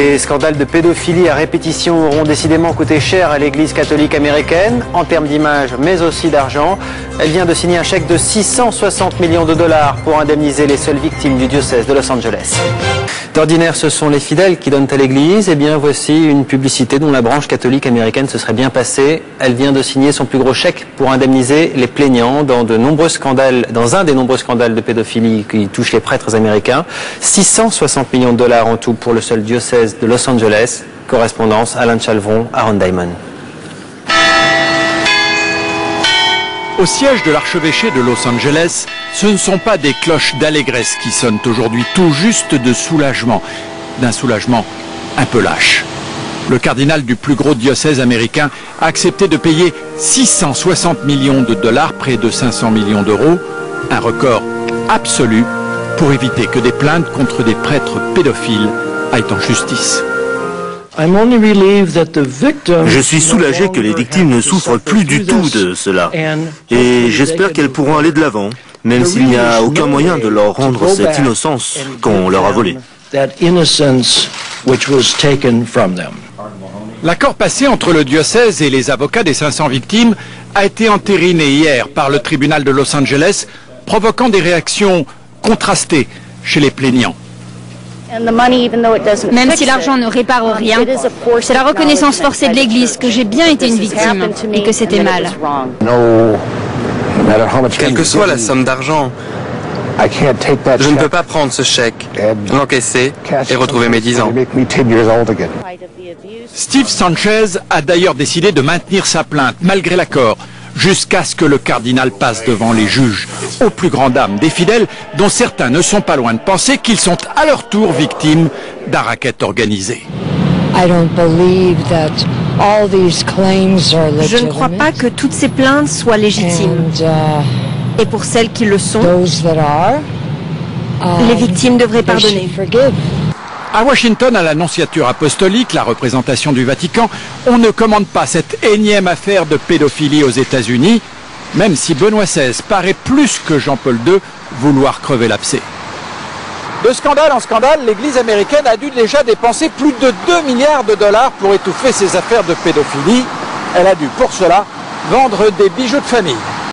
Ces scandales de pédophilie à répétition auront décidément coûté cher à l'Église catholique américaine, en termes d'image mais aussi d'argent. Elle vient de signer un chèque de 660 millions de dollars pour indemniser les seules victimes du diocèse de Los Angeles. D'ordinaire, ce sont les fidèles qui donnent à l'Église. Eh bien, voici une publicité dont la branche catholique américaine se serait bien passée. Elle vient de signer son plus gros chèque pour indemniser les plaignants dans un des nombreux scandales de pédophilie qui touchent les prêtres américains. 660 millions de dollars en tout pour le seul diocèse de Los Angeles. Correspondance Alain Chalvron, Aaron Diamond. Au siège de l'archevêché de Los Angeles, ce ne sont pas des cloches d'allégresse qui sonnent aujourd'hui, tout juste de soulagement, d'un soulagement un peu lâche. Le cardinal du plus gros diocèse américain a accepté de payer 660 millions de dollars, près de 500 millions d'euros, un record absolu pour éviter que des plaintes contre des prêtres pédophiles aillent en justice. Je suis soulagé que les victimes ne souffrent plus du tout de cela. Et j'espère qu'elles pourront aller de l'avant, même s'il n'y a aucun moyen de leur rendre cette innocence qu'on leur a volée. L'accord passé entre le diocèse et les avocats des 500 victimes a été entériné hier par le tribunal de Los Angeles, provoquant des réactions contrastées chez les plaignants. Même si l'argent ne répare rien, c'est la reconnaissance forcée de l'Église que j'ai bien été une victime et que c'était mal. Quelle que soit la somme d'argent, je ne peux pas prendre ce chèque, l'encaisser et retrouver mes 10 ans. Steve Sanchez a d'ailleurs décidé de maintenir sa plainte malgré l'accord, jusqu'à ce que le cardinal passe devant les juges, aux plus grandes dames des fidèles, dont certains ne sont pas loin de penser qu'ils sont à leur tour victimes d'un racket organisé. Je ne crois pas que toutes ces plaintes soient légitimes. Et pour celles qui le sont, les victimes devraient pardonner. À Washington, à l'Annonciature apostolique, la représentation du Vatican, on ne commande pas cette énième affaire de pédophilie aux États-Unis, même si Benoît XVI paraît plus que Jean-Paul II vouloir crever l'abcès. De scandale en scandale, l'Église américaine a dû déjà dépenser plus de 2 milliards de dollars pour étouffer ses affaires de pédophilie. Elle a dû pour cela vendre des bijoux de famille.